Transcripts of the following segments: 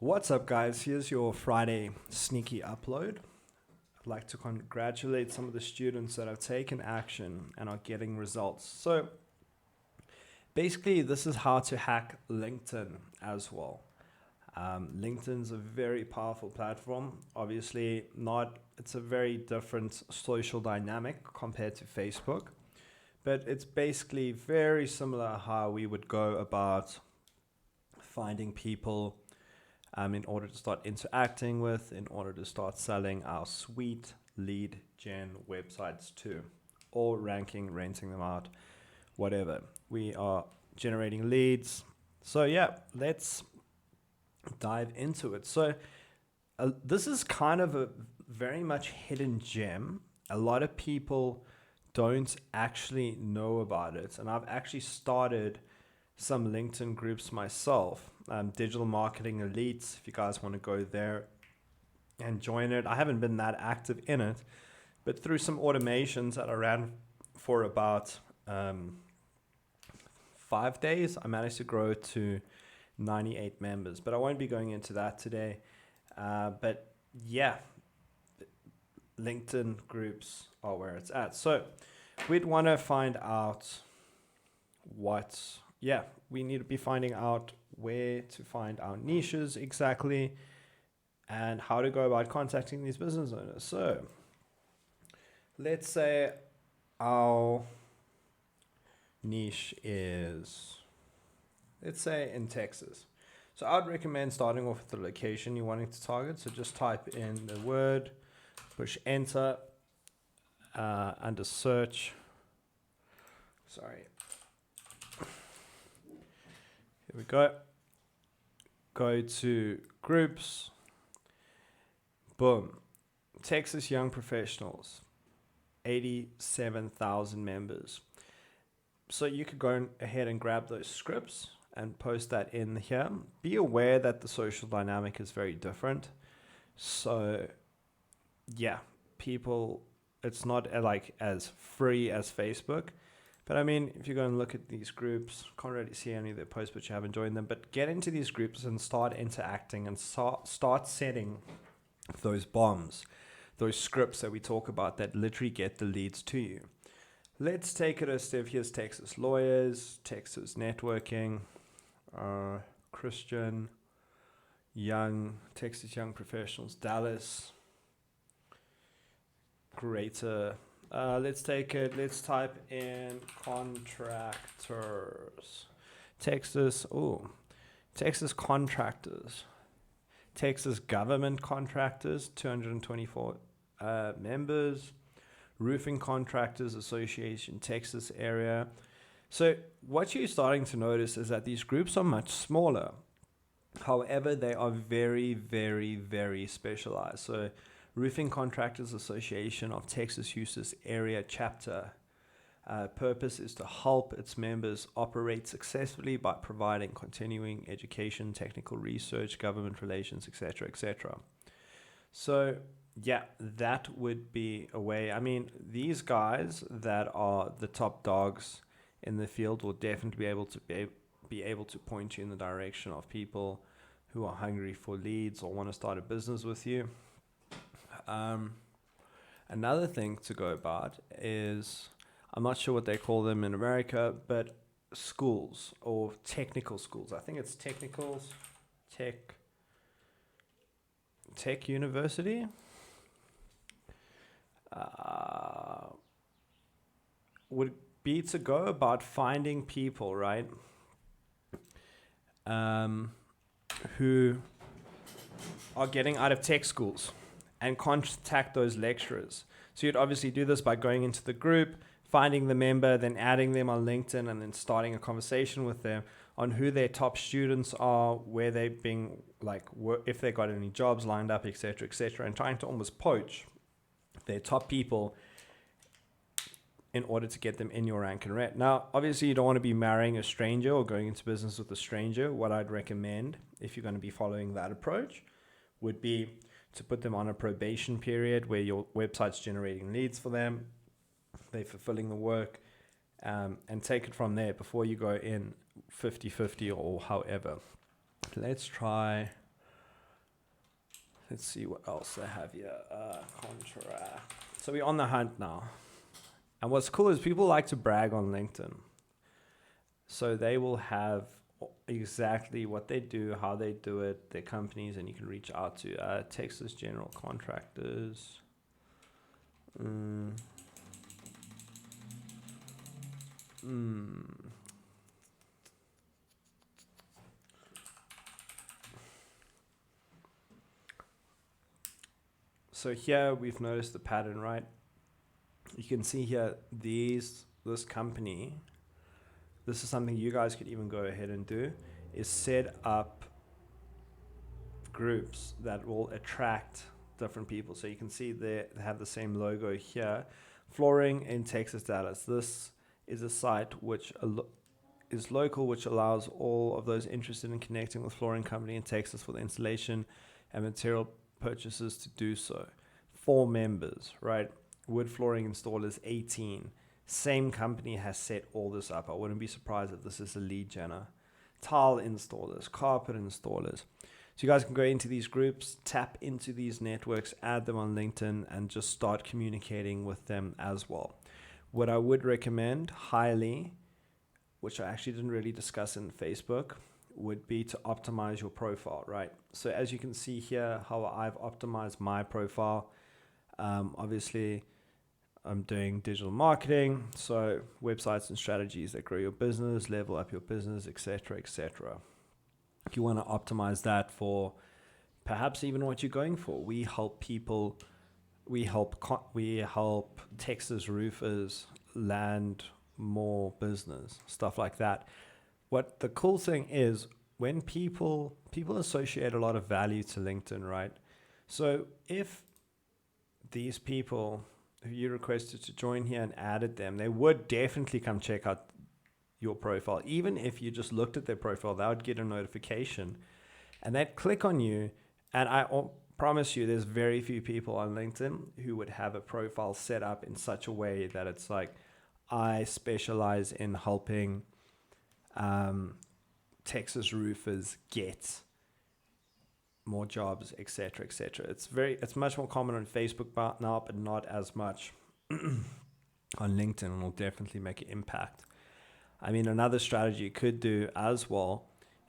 What's up, guys? Here's your Friday sneaky upload. I'd like to congratulate some of the students that have taken action and are getting results. So basically, this is how to hack LinkedIn as well. LinkedIn's a very powerful platform. Obviously, it's a very different social dynamic compared to Facebook, but it's basically very similar how we would go about finding people in order to start interacting with, in order to start selling our sweet lead gen websites to, or ranking, renting them out, whatever. We are generating leads. So yeah, let's dive into it. So this is kind of a very much hidden gem. A lot of people don't actually know about it. And I've actually started some LinkedIn groups myself, Digital Marketing Elites, if you guys want to go there and join it. I haven't been that active in it, but through some automations that I ran for about 5 days, I managed to grow to 98 members, but I won't be going into that today. But yeah, LinkedIn groups are where it's at. So we'd want to find out we need to be finding out where to find our niches exactly and how to go about contacting these business owners. So let's say our niche is, let's say, in Texas. So I'd recommend starting off with the location you're wanting to target. So just type in the word, push enter, under search. Here we go. Go to groups. Boom. Texas Young Professionals. 87,000 members. So you could go ahead and grab those scripts and post that in here. Be aware that the social dynamic is very different. So yeah, it's not like as free as Facebook. But I mean, if you go and look at these groups, can't really see any of their posts, but you haven't joined them. But get into these groups and start interacting and start setting those bombs, those scripts that we talk about that literally get the leads to you. Let's take it a step. Here's Texas Lawyers, Texas Networking, Christian, Texas Young Professionals, Dallas, Greater. Let's type in contractors. Texas contractors. Texas government contractors, 224 members. Roofing Contractors Association, Texas area. So what you're starting to notice is that these groups are much smaller. However, they are very, very, very specialized. So Roofing Contractors Association of Texas Houston area chapter. Purpose is to help its members operate successfully by providing continuing education, technical research, government relations, etc., etc. So yeah, that would be a way. I mean, these guys that are the top dogs in the field will definitely be able to point you in the direction of people who are hungry for leads or want to start a business with you. Another thing to go about is, I'm not sure what they call them in America, but schools or technical schools. I think it's tech university. Would be to go about finding people, right? Who are getting out of tech schools and contact those lecturers. So you'd obviously do this by going into the group, finding the member, then adding them on LinkedIn, and then starting a conversation with them on who their top students are, where they've been, if they got any jobs lined up, etc., and trying to almost poach their top people in order to get them in your rank and rent. Now, obviously, you don't want to be marrying a stranger or going into business with a stranger. What I'd recommend, if you're going to be following that approach, would be to put them on a probation period where your website's generating leads for them, they're fulfilling the work, and take it from there before you go in 50-50 or however. Let's try Let's see what else I have here. Contract. So we're on the hunt now. And what's cool is people like to brag on LinkedIn. So they will have exactly what they do, how they do it, their companies, and you can reach out to Texas General Contractors. So here we've noticed the pattern, right? You can see here this company, this is something you guys could even go ahead and do, is set up groups that will attract different people. So you can see they have the same logo here. Flooring in Texas, Dallas. This is a site which is local, which allows all of those interested in connecting with flooring company in Texas for the installation and material purchases to do so. 4 members, right? Wood flooring installers, 18. Same company has set all this up. I wouldn't be surprised if this is a lead generator. Tile installers, carpet installers. So you guys can go into these groups, tap into these networks, add them on LinkedIn, and just start communicating with them as well. What I would recommend highly, which I actually didn't really discuss in Facebook, would be to optimize your profile, right? So as you can see here, how I've optimized my profile. Obviously, I'm doing digital marketing, so websites and strategies that grow your business, level up your business, etc., etc. You want to optimize that for perhaps even what you're going for. We help people, we help Texas roofers land more business, stuff like that. What the cool thing is, when people associate a lot of value to LinkedIn, right? So if these people who you requested to join here and added them, they would definitely come check out your profile. Even if you just looked at their profile, they would get a notification and they'd click on you. And I promise you, there's very few people on LinkedIn who would have a profile set up in such a way that it's like, I specialize in helping Texas roofers get more jobs, etc., etc. It's much more common on Facebook now, but not as much on LinkedIn, and will definitely make an impact. I mean, another strategy you could do as well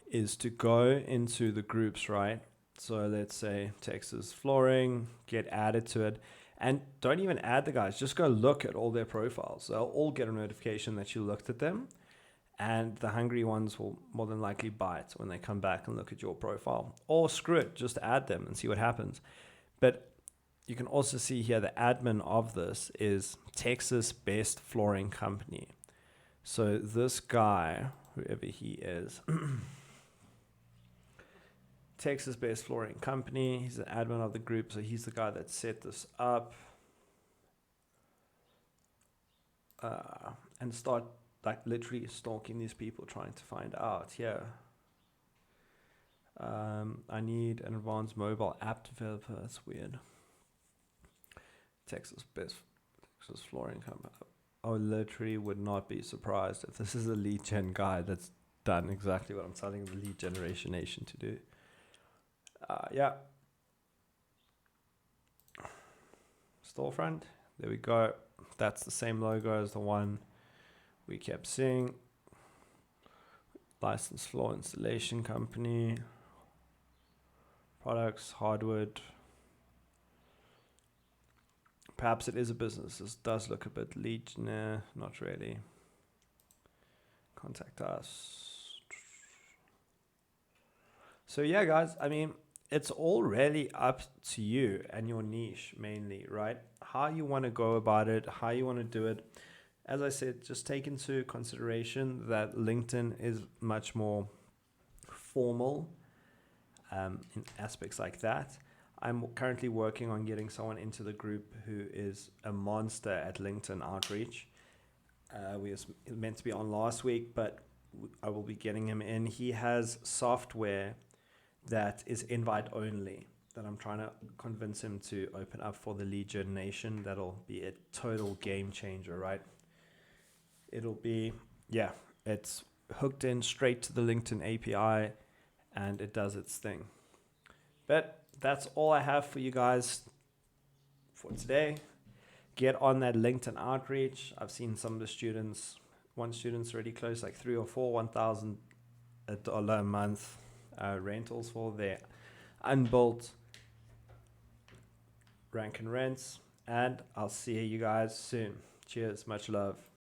is to go into the groups, right? So let's say Texas Flooring, get added to it, and don't even add the guys. Just go look at all their profiles. They'll all get a notification that you looked at them, and the hungry ones will more than likely bite when they come back and look at your profile. Or screw it, just add them and see what happens. But you can also see here the admin of this is Texas Best Flooring Company. So this guy, whoever he is, Texas Best Flooring Company, he's the admin of the group, so he's the guy that set this up. And start like literally stalking these people, trying to find out. Yeah. I need an advanced mobile app developer. That's weird. Texas Flooring Company. I literally would not be surprised if this is a lead gen guy that's done exactly what I'm telling the lead generation nation to do. Yeah. Storefront. There we go. That's the same logo as the one we kept seeing. Licensed floor installation company. Products, hardwood. Perhaps it is a business. This does look a bit lead. Nah, not really. Contact us. So yeah, guys, I mean, it's all really up to you and your niche mainly, right? How you want to go about it, how you want to do it. As I said, just take into consideration that LinkedIn is much more formal in aspects like that. I'm currently working on getting someone into the group who is a monster at LinkedIn outreach. We were meant to be on last week, but I will be getting him in. He has software that is invite only that I'm trying to convince him to open up for the lead gen nation. That'll be a total game changer, right? It'll be, yeah, it's hooked in straight to the LinkedIn API and it does its thing. But that's all I have for you guys for today. Get on that LinkedIn outreach. I've seen some of the students, one student's already close like 3 or 4 $1,000 a month rentals for their unbuilt rank and rents. And I'll see you guys soon. Cheers, much love.